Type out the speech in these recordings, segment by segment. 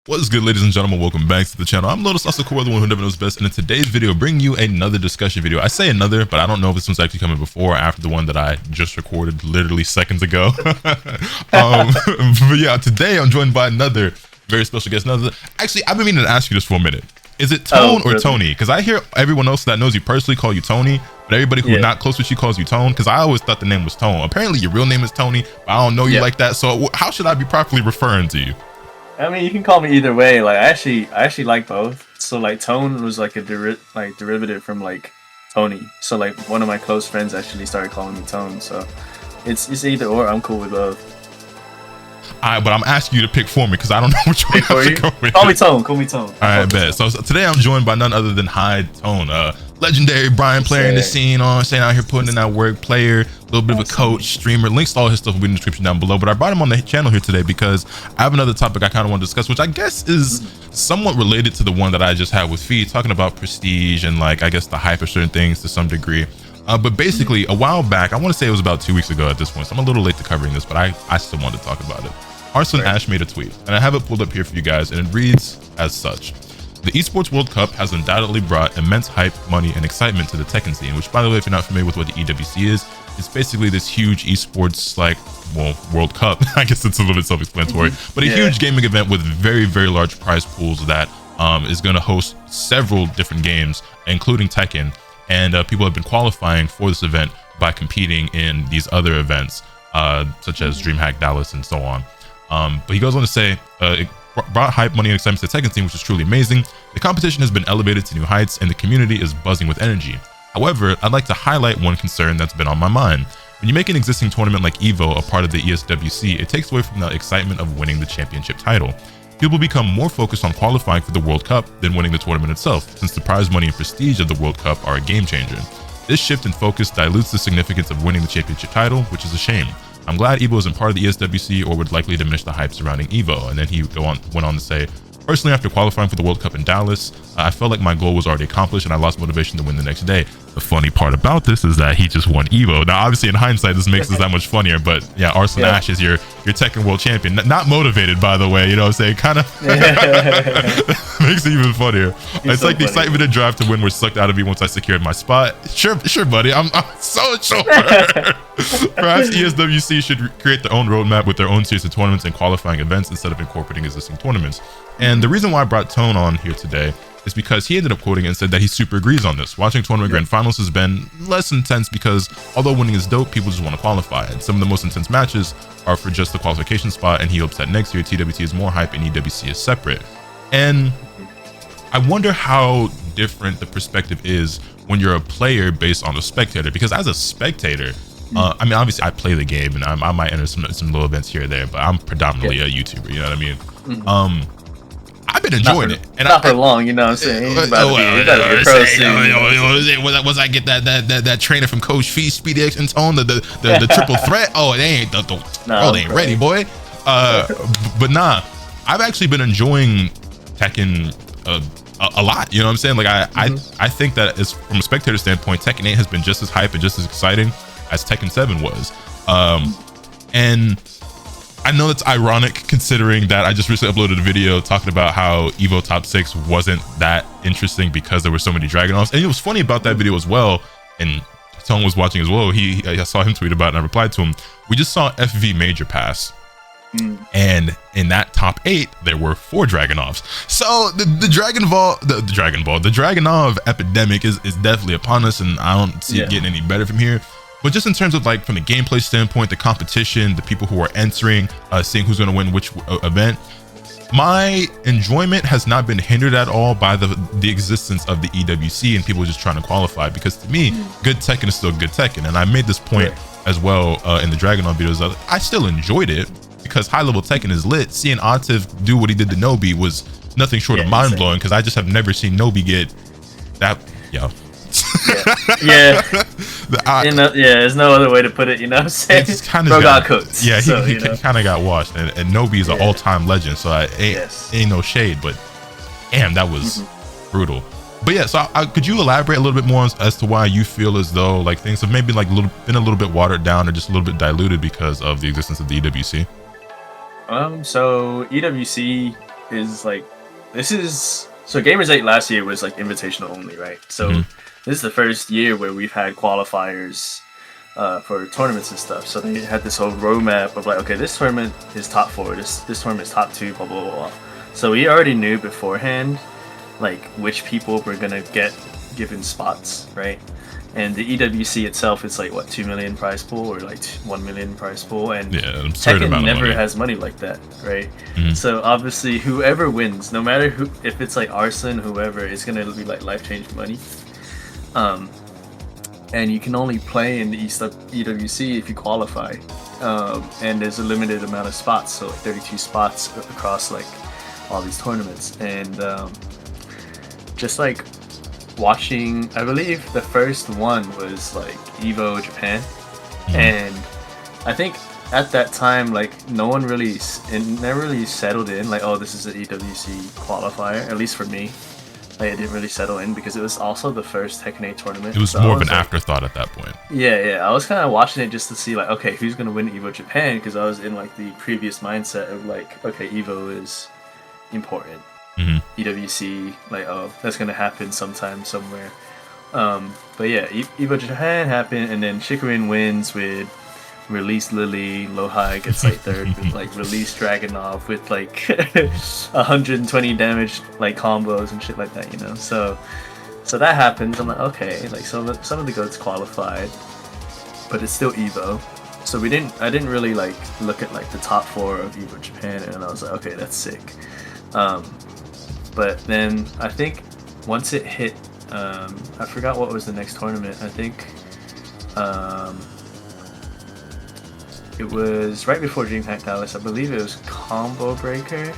What's good, ladies and gentlemen? Welcome back to the channel. I'm LotusAsakura, the one who never knows best, and in today's video, bringing you another discussion video. I say another, but I don't know if this one's actually coming before or after the one that I just recorded literally seconds ago. But yeah, today I'm joined by another very special guest. Actually, I've been meaning to ask you this for a minute. Is it Tone or Tony? Because I hear everyone else that knows you personally call you Tony, but everybody who's not close with you calls you Tone. Because I always thought the name was Tone. Apparently, your real name is Tony, but I don't know you like that. So how should I be properly referring to you? I mean, you can call me either way. Like, I actually like both. So like, Tone was like a derivative from like Tony. So like, one of my close friends actually started calling me Tone. So it's either or. I'm cool with both. But I'm asking you to pick for me because I don't know which one to go with. Call me Tone. Call me Tone. All right, bet. So today I'm joined by none other than Hyde Tone, legendary Brian player in the scene, staying out here putting in that work, player, a little bit of a coach, streamer. Links to all his stuff will be in the description down below. But I brought him on the channel here today because I have another topic I kind of want to discuss, which I guess is somewhat related to the one that I just had with Fee, talking about prestige and like, I guess the hype of certain things to some degree. But basically, a while back, I want to say it was about 2 weeks ago at this point, so I'm a little late to covering this, but I still want to talk about it. Arslan Ash made a tweet, and I have it pulled up here for you guys, and it reads as such. The Esports World Cup has undoubtedly brought immense hype, money, and excitement to the Tekken scene, which, by the way, if you're not familiar with what the EWC is, it's basically this huge esports, like, well, World Cup. I guess it's a little bit self-explanatory, but a huge gaming event with very, very large prize pools that is going to host several different games, including Tekken, and people have been qualifying for this event by competing in these other events, such as DreamHack Dallas and so on. But he goes on to say, it brought hype, money, and excitement to the Tekken scene, which is truly amazing. The competition has been elevated to new heights, and the community is buzzing with energy. However, I'd like to highlight one concern that's been on my mind. When you make an existing tournament like EVO a part of the ESWC, it takes away from the excitement of winning the championship title. People become more focused on qualifying for the World Cup than winning the tournament itself, since the prize money and prestige of the World Cup are a game changer. This shift in focus dilutes the significance of winning the championship title, which is a shame. I'm glad EVO isn't part of the ESWC or would likely diminish the hype surrounding EVO. And then he went on to say, personally, after qualifying for the World Cup in Dallas, I felt like my goal was already accomplished and I lost motivation to win the next day. The funny part about this is that he just won EVO. Now, obviously, in hindsight, this makes this that much funnier. But yeah, Arslan Ash is your Tekken World Champion. Not motivated, by the way. You know what I'm saying? Kind of makes it even funnier. It's so like the excitement and drive to win were sucked out of me once I secured my spot. Sure, buddy. I'm so sure. Perhaps ESWC should create their own roadmap with their own series of tournaments and qualifying events instead of incorporating existing tournaments. And the reason why I brought Tone on here today is because he ended up quoting and said that he super agrees on this. Watching tournament grand finals has been less intense because although winning is dope, people just want to qualify. And some of the most intense matches are for just the qualification spot, and he hopes that next year TWT is more hype and EWC is separate. And I wonder how different the perspective is when you're a player based on a spectator, because as a spectator, I mean, obviously I play the game and I might enter some little events here or there, but I'm predominantly a YouTuber, you know what I mean? I've been enjoying it, and not for long, you know what I'm saying. Was I get that trainer from Coach Fee, Speedy X and Tone, the triple threat? Oh, they ain't they ain't ready, boy. But nah, I've actually been enjoying Tekken a lot. You know what I'm saying? Like I think that is from a spectator standpoint, Tekken 8 has been just as hype and just as exciting as Tekken 7 was. And I know it's ironic considering that I just recently uploaded a video talking about how EVO Top 6 wasn't that interesting because there were so many Dragunovs. And it was funny about that video as well, and Tone was watching as well. I saw him tweet about it and I replied to him. We just saw FV Major Pass. And in that top 8, there were 4 Dragunovs. So the Dragunov epidemic is definitely upon us, and I don't see it getting any better from here. But just in terms of like from the gameplay standpoint, the competition, the people who are entering, seeing who's going to win which event, my enjoyment has not been hindered at all by the existence of the EWC and people just trying to qualify. Because to me, good Tekken is still good Tekken, and I made this point as well in the Dragunov videos. I still enjoyed it because high level Tekken is lit. Seeing Atif do what he did to Nobi was nothing short of mind blowing, because I just have never seen Nobi get that. There's no other way to put it, you know what I'm saying? Bro got cooked. Yeah, he kind of got washed, and Nobi is an all-time legend, so ain't no shade, but damn, that was brutal. But yeah, so could you elaborate a little bit more as to why you feel as though like things have maybe like been a little bit watered down or just a little bit diluted because of the existence of the EWC? So EWC is like, this is so Gamers 8 last year was like invitational only, right? So this is the first year where we've had qualifiers for tournaments and stuff. So they had this whole roadmap of like, okay, this tournament is top 4, this tournament is top 2, blah blah blah blah. So we already knew beforehand like which people were gonna get given spots, right? And the EWC itself is like what, 2 million prize pool or like 1 million prize pool, and Tekken never has money like that, right? So obviously whoever wins, no matter who, if it's like Arson, whoever, it's gonna be like life-changing money. And you can only play in the EWC if you qualify, and there's a limited amount of spots, so like 32 spots across like all these tournaments. And just like watching, I believe the first one was like Evo Japan, and I think at that time like no one really, it never really settled in like, oh, this is an EWC qualifier, at least for me. Like, it didn't really settle in because it was also the first Tekken 8 tournament. It was more of an afterthought at that point. Yeah, I was kind of watching it just to see like, okay, who's gonna win Evo Japan, because I was in like the previous mindset of like, okay, Evo is important. EWC, like, oh, that's gonna happen sometime somewhere. But yeah, Evo Japan happened, and then Shikarin wins with Release Lily, Lohai gets like third with like Release Dragunov with like 120 damage like combos and shit like that, you know. So that happens. I'm like, okay, like some of the goats qualified, but it's still Evo. So I didn't really like look at like the top 4 of Evo Japan, and I was like, okay, that's sick. But then I think once it hit, I forgot what was the next tournament. I think it was right before DreamHack Dallas. I believe it was Combo Breaker,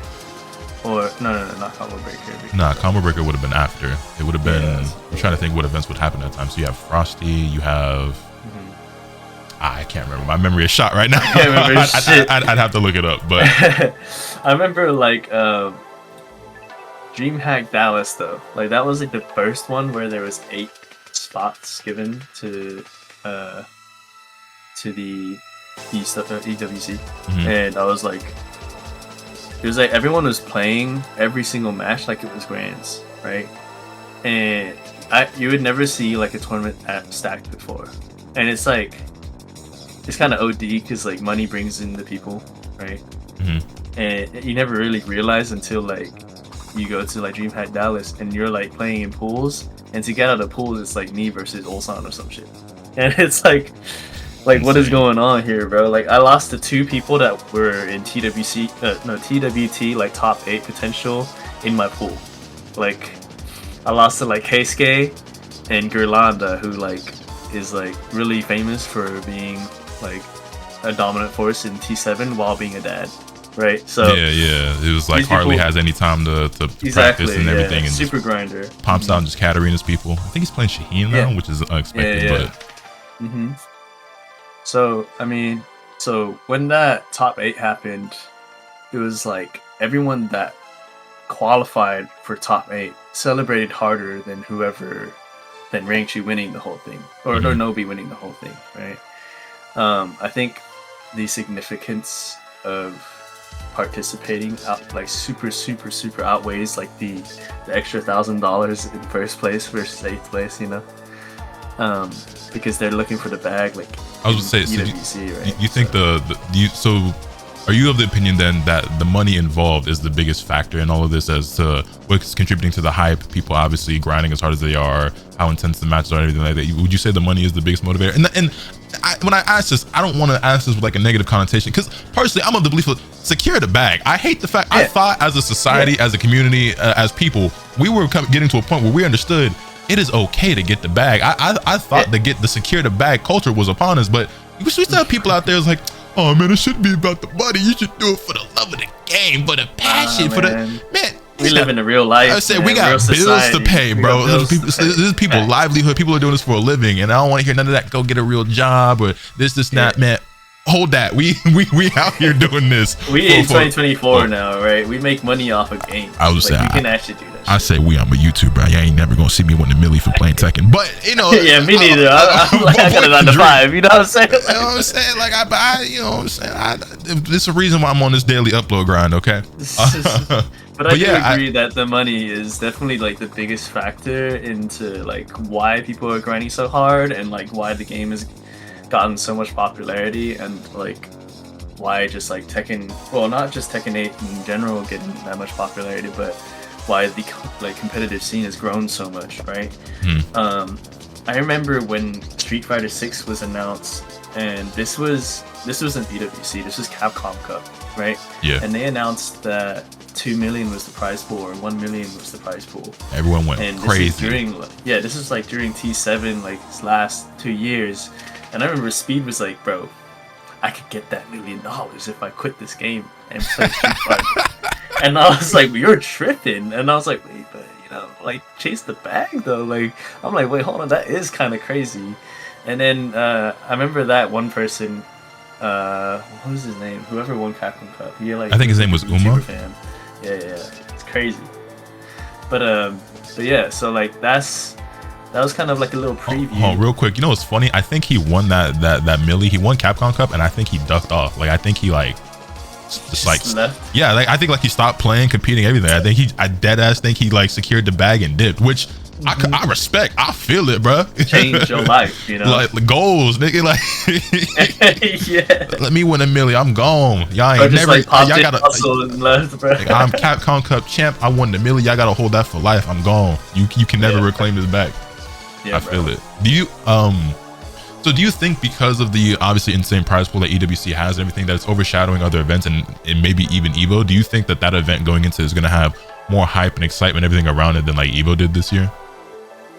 or no, not Combo Breaker. Nah, Combo Breaker would have been after. It would have been. I'm trying to think what events would happen at that time. So you have Frosty, you have. I can't remember. My memory is shot right now. I can't remember shit. I'd have to look it up, but I remember like DreamHack Dallas though. Like that was like the first one where there was 8 spots given to the EWC, and I was like, it was like everyone was playing every single match like it was grands, right? And you would never see like a tournament that stacked before, and it's like, it's kind of OD because like money brings in the people, right? And you never really realize until like you go to like DreamHack Dallas and you're like playing in pools, and to get out of pools it's like me versus Ulsan or some shit, and it's like what is going on here, bro? Like I lost to 2 people that were in TWT like top 8 potential in my pool. Like I lost to like Keisuke and Gerlanda, who like is like really famous for being like a dominant force in T7 while being a dad, right? So yeah, it was like hardly has any time to practice and everything, and super grinder. Pumps out and just Katarina's people. I think he's playing Shaheen now, which is unexpected. But so I mean, so when that top 8 happened, it was like everyone that qualified for top 8 celebrated harder than Rangchu winning the whole thing, or Nobi winning the whole thing, right? I think the significance of participating like super outweighs like the extra $1,000 in first place versus 8th place, you know, because they're looking for the bag. Like I was gonna say, EWC, right? You think so are you of the opinion then that the money involved is the biggest factor in all of this as to what's contributing to the hype? People obviously grinding as hard as they are, how intense the matches are, and everything like that. Would you say the money is the biggest motivator? And when I ask this, I don't want to ask this with like a negative connotation, because personally, I'm of the belief of secure the bag. I hate the fact I thought as a society, as a community, as people, we were getting to a point where we understood it is okay to get the bag. I thought the secure the bag culture was upon us, but we still have people out there who's like, oh man, it shouldn't be about the money. You should do it for the love of the game, for the passion, for the man. We live in the real life. I said we got bills to pay, bro. This is people's livelihood. People are doing this for a living, and I don't want to hear none of that. Go get a real job or this, that, man. hold that. We out here doing this. We in 2024 now, right? We make money off of games. I was saying, we can actually do that. I say I'm a YouTuber. You ain't never gonna see me winning a milli for playing Tekken. But you know, yeah, me neither. I'm like, I got it on the 5. You know what I'm saying? You know what I'm saying? Like you know what I'm saying? This is a reason why I'm on this daily upload grind. Okay. But I do agree that the money is definitely like the biggest factor into like why people are grinding so hard and like why the game has gotten so much popularity and like why just like Tekken, well, not just Tekken 8 in general getting that much popularity, but why the like competitive scene has grown so much, right? I remember when Street Fighter 6 was announced, and this wasn't EWC, this was Capcom Cup, right? Yeah. And they announced that 2 million was the prize pool or 1 million was the prize pool. Everyone went crazy. This is like during T7, like his last 2 years, and I remember Speed was like, bro, I could get that $1 million if I quit this game and play Street Fighter. And I was like, you're tripping. And I was like, wait, but you know, like chase the bag though. Like I'm like, wait, hold on, that is kind of crazy. And then I remember that one person, what was his name? Whoever won Capcom Cup. He like, I think his name was Uma. Fan. Yeah, it's crazy. But yeah, so like that was kind of like a little preview. Oh, real quick, you know what's funny? I think he won that milli. He won Capcom Cup, and I think he ducked off. Like I think he like just like left. Yeah, like I think like he stopped playing, competing, everything. I dead ass think he like secured the bag and dipped, which I respect. I feel it, bro. Change your life, you know. Like the goals, nigga. Like yeah. Let me win $1 million. I'm gone. Y'all ain't never. Like y'all gotta. And left, bro. Like, I'm Capcom Cup champ. I won the $1 million. Y'all gotta hold that for life. I'm gone. You can never reclaim this back. Yeah, I feel it. Do you so do you think because of the obviously insane prize pool that EWC has and everything that it's overshadowing other events and maybe even Evo? Do you think that event going into is going to have more hype and excitement, everything around it than like Evo did this year?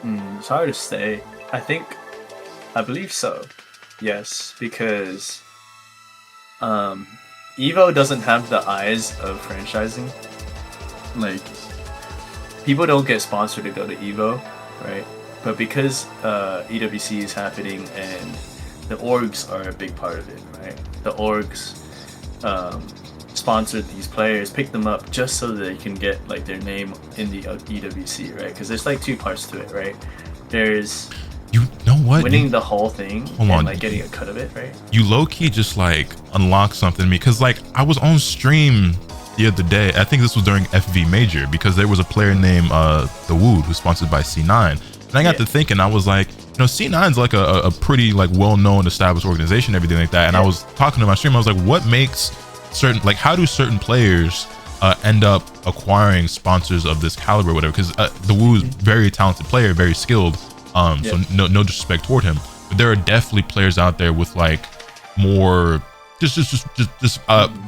It's hard to say. I believe so. Yes, because Evo doesn't have the eyes of franchising. Like people don't get sponsored to go to Evo, right? But because EWC is happening and the orgs are a big part of it, right? The orgs sponsored these players, pick them up just so that they can get like their name in the EWC, right? Because there's like two parts to it, right? There's winning the whole thing and like getting a cut of it, right? You low-key just like unlock something to me because like I was on stream the other day. I think this was during FV Major because there was a player named The Wood who's sponsored by C9. And I got to thinking, I was like, you know, C9's like a pretty like well-known established organization, everything like that. And I was talking to my stream, I was like, what makes certain, like how do certain players end up acquiring sponsors of this caliber or whatever? Because The Woo's very talented player, very skilled. So no disrespect toward him, but there are definitely players out there with like more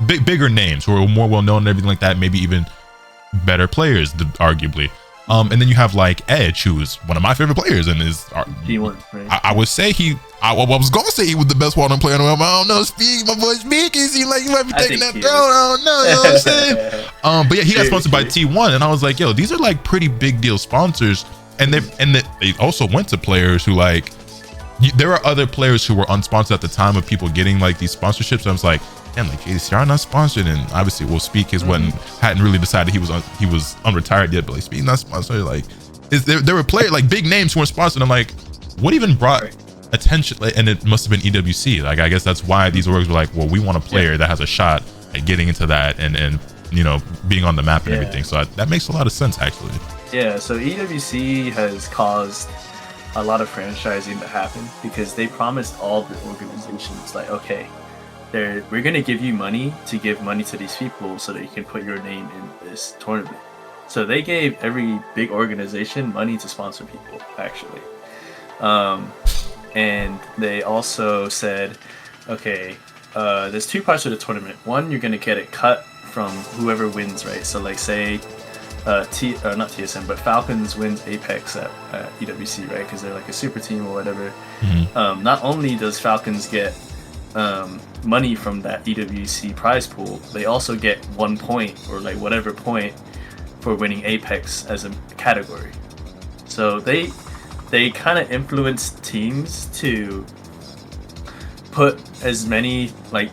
bigger names who are more well-known and everything like that, maybe even better players arguably. And then you have like Edge, who's one of my favorite players and is G1, right? I would say I was gonna say he was the best one player on the web. I don't know, my boy Speak, he seemed like he might be taking that throne. I don't know, you know what I'm saying? But yeah, he got sponsored by T1 and I was like, yo, these are like pretty big deal sponsors. And they also went to players who like, there are other players who were unsponsored at the time of people getting like these sponsorships. I was like, damn, like JDCR not sponsored, and obviously Speak is when hadn't really decided he was unretired yet, but like Speak not sponsored. Like, there were players like big names who weren't sponsored. I'm like, what even brought attention? And it must have been EWC. Like, I guess that's why these orgs were like, well, we want a player that has a shot at getting into that and you know, being on the map and everything. So that makes a lot of sense actually. Yeah, so EWC has caused a lot of franchising to happen because they promised all the organizations like, okay, we're going to give you money to give money to these people so that you can put your name in this tournament. So they gave every big organization money to sponsor people, actually. And they also said, okay, there's two parts of the tournament. One, you're going to get it cut from whoever wins, right? So like say not TSM, but Falcons wins Apex at EWC, right? Because they're like a super team or whatever. Not only does Falcons get money from that EWC prize pool, they also get 1 point or like whatever point for winning Apex as a category. So they kind of influence teams to put as many like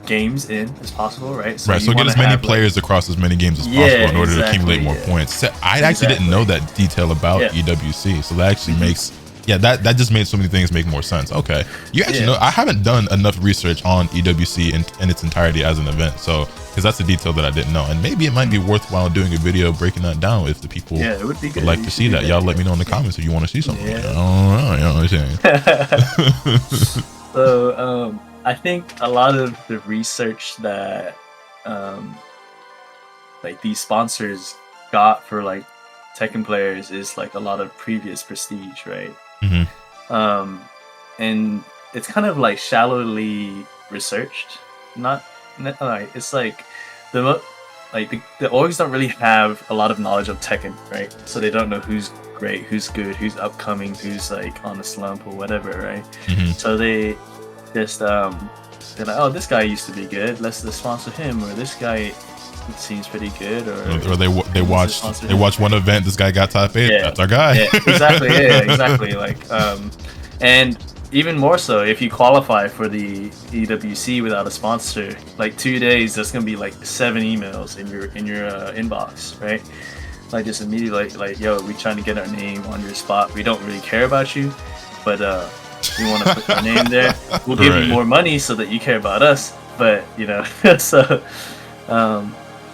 games in as possible, right? So get as many players across as many games as possible in order to accumulate more points. So I actually didn't know that detail about EWC, so that actually makes that just made so many things make more sense. Okay, you actually know, I haven't done enough research on EWC in its entirety as an event, so because that's a detail that I didn't know, and maybe it might be worthwhile doing a video breaking that down if the people would like to see that. Y'all let me know in the comments if you want to see something. I don't know, you know what I'm saying? So I think a lot of the research that like these sponsors got for like Tekken players is like a lot of previous prestige, right? And it's kind of like shallowly researched. Not like it's like the orgs don't really have a lot of knowledge of Tekken, right? So they don't know who's great, who's good, who's upcoming, who's like on a slump or whatever, right? So they just they're like, oh, this guy used to be good, let's just sponsor him, or this guy seems pretty good, or they watched one event, this guy got top 8, that's our guy. Exactly. Like and even more so, if you qualify for the EWC without a sponsor, like 2 days, that's gonna be like 7 emails in your inbox, right? Like just immediately like yo, we trying to get our name on your spot. We don't really care about you, but we want to put our name there. We'll give you more money so that you care about us. But you know, so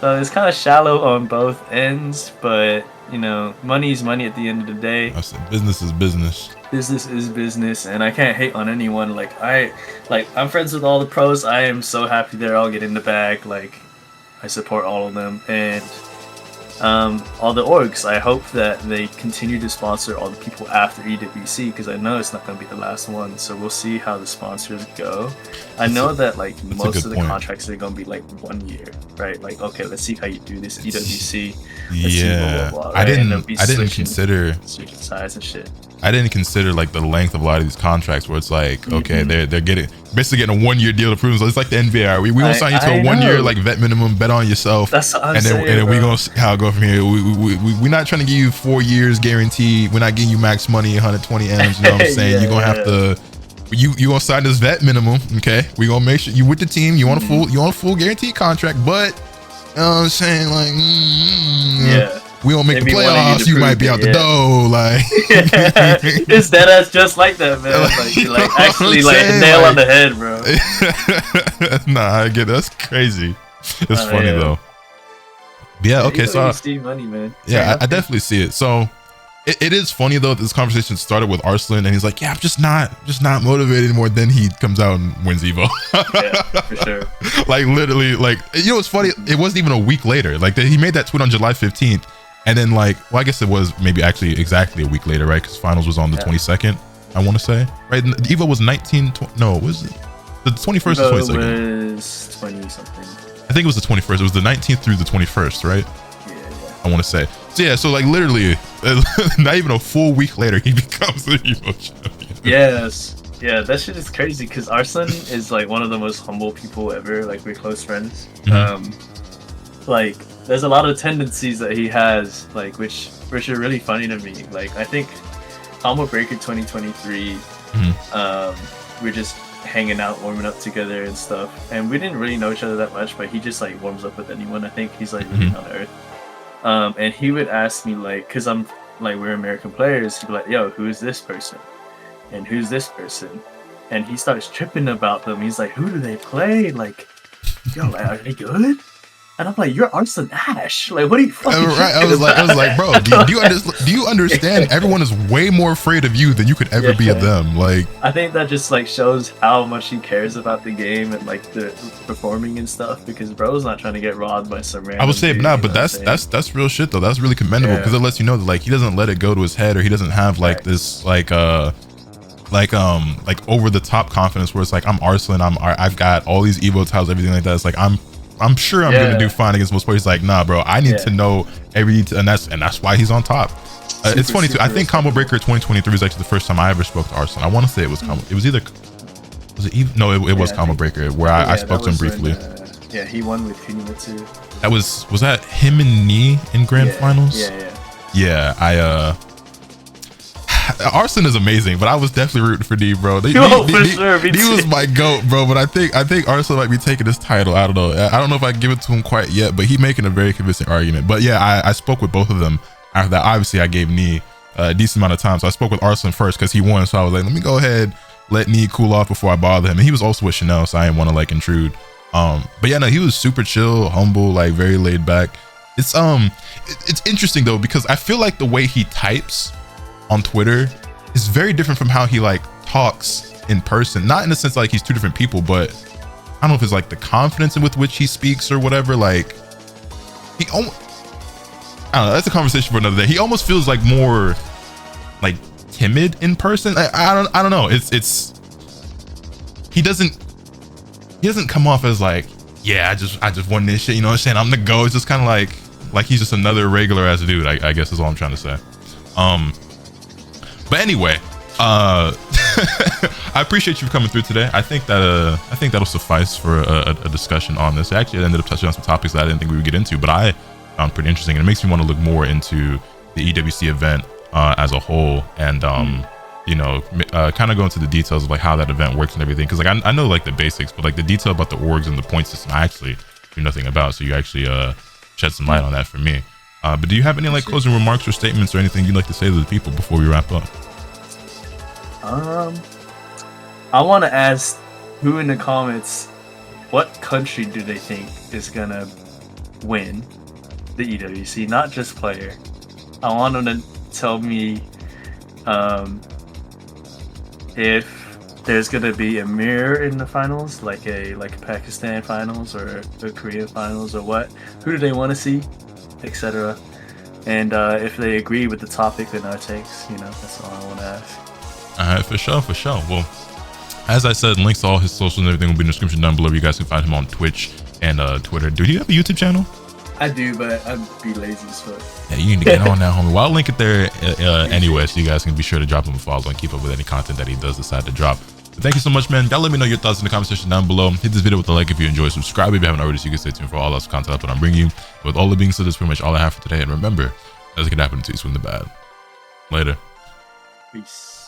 it's kind of shallow on both ends. But you know, money is money at the end of the day. I said business is business. Business is business, and I can't hate on anyone. Like I'm friends with all the pros. I am so happy they're all getting the bag. Like I support all of them, and all the orgs. I hope that they continue to sponsor all the people after EWC, because I know it's not going to be the last one. So we'll see how the sponsors go. I know that like most of the contracts are going to be like 1 year, right? Like, okay, let's see how you do this EWC. Yeah, blah, blah, blah, right? I didn't consider switching size and shit. I didn't consider like the length of a lot of these contracts where it's like, okay, they're basically getting a 1 year deal to prove. So it's like the NBA. We won't sign you to a 1 year like vet minimum, bet on yourself. That's what I'm saying, and then we gonna see how it go from here. We're not trying to give you 4 years guarantee. We're not giving you max money, 120 M's. You know what I'm saying? You're gonna have to. You gonna sign this vet minimum, okay? We gonna make sure you with the team. You want a full guaranteed contract, but you know what I'm saying, like we don't make the playoffs, you might be out the door. Like it's deadass just like that, man. Like actually like a nail on the head, bro. Nah, I get it. That's crazy. It's funny though. But yeah, okay, so money, man. I definitely see it. So it is funny though, this conversation started with Arslan and he's like, yeah, I'm just not motivated anymore. Then he comes out and wins Evo. Yeah, for sure. Like literally, like, you know, it's funny, it wasn't even a week later. Like he made that tweet on July 15th. And then like, well, I guess it was maybe actually exactly a week later, right? Because finals was on the 22nd, I want to say, right? Evo was 19, no, was it the 21st or 22nd? It was 20 something. I think it was the 21st. It was the 19th through the 21st, right? Yeah. I want to say. So yeah, so like literally, not even a full week later, he becomes the Evo champion. Yes. Yeah, that shit is crazy because Arslan is like one of the most humble people ever. Like, we're close friends. Like, there's a lot of tendencies that he has, like, which are really funny to me. Like, I think Combo Breaker 2023, we're just hanging out, warming up together and stuff. And we didn't really know each other that much, but he just like warms up with anyone. I think he's like really down to earth. And he would ask me like, cause I'm like, we're American players. He'd be like, yo, who's this person? And who's this person? And he starts tripping about them. He's like, who do they play? Like, yo, are they good? And I'm like, you're Arslan Ash. Like, what are you fucking I was like, bro, do you understand? Everyone is way more afraid of you than you could ever be of them. Like, I think that just like shows how much he cares about the game and like the performing and stuff. Because bro's not trying to get robbed by some random. I would say but that's real shit though. That's really commendable because it lets you know that like he doesn't let it go to his head, or he doesn't have like this like over the top confidence where it's like, I'm Arslan, I've got all these Evo titles, everything like that. It's like I'm sure I'm gonna do fine against most players. Like, nah, bro, I need to know and that's why he's on top. It's funny too. I think Combo Breaker 2023 was actually the first time I ever spoke to Arslan. I want to say it was Combo. It was either it was Combo Breaker where I spoke to him briefly. He won with Kunimitsu. That was that him and Nee in grand finals? Yeah. Arslan is amazing, but I was definitely rooting for D, bro. For sure, D was my goat, bro. But I think Arslan might be taking this title. I don't know if I give it to him quite yet, but he's making a very convincing argument. But yeah, I spoke with both of them after that. Obviously, I gave Nee a decent amount of time, so I spoke with Arslan first because he won. So I was like, let me go ahead, let Nee cool off before I bother him. And he was also with Chanel, so I didn't want to like intrude. But yeah, no, he was super chill, humble, like very laid back. It's interesting though, because I feel like the way he types on Twitter is very different from how he like talks in person. Not in the sense like he's two different people, but I don't know if it's like the confidence with which he speaks or whatever. Like he almost, I don't know, that's a conversation for another day. He almost feels like more like timid in person. I don't know. It's he doesn't come off as like, yeah, I just won this shit, you know what I'm saying? I'm the GOAT. It's just kind of like he's just another regular ass dude, I guess is all I'm trying to say. But anyway, I appreciate you coming through today. I think that'll suffice for a discussion on this. Actually, I ended up touching on some topics that I didn't think we would get into, but I found pretty interesting, and it makes me want to look more into the EWC event as a whole, and you know, kind of go into the details of like how that event works and everything. Because like I know like the basics, but like the detail about the orgs and the point system, I actually do nothing about. So you actually shed some light on that for me. But do you have any like closing remarks or statements or anything you'd like to say to the people before we wrap up? I want to ask who in the comments, what country do they think is gonna win the EWC? Not just player. I want them to tell me if there's gonna be a mirror in the finals, like a Pakistan finals or a Korea finals or what. Who do they want to see, etc. And if they agree with the topic and our takes, you know, that's all I want to ask. All right, for sure. Well, as I said, links to all his socials and everything will be in the description down below. You guys can find him on Twitch and Twitter. Do you have a YouTube channel? I do, but I'd be lazy as fuck. Yeah, you need to get on that, homie. Well, I'll link it there anyway, so you guys can be sure to drop him a follow and keep up with any content that he does decide to drop. But thank you so much, man. Y'all let me know your thoughts in the comment section down below. Hit this video with a like if you enjoy. Subscribe if you haven't already, so you can stay tuned for all that content that I'm bringing you. With all that being said, that's pretty much all I have for today. And remember, nothing can happen until you swing the bad. Later. Peace.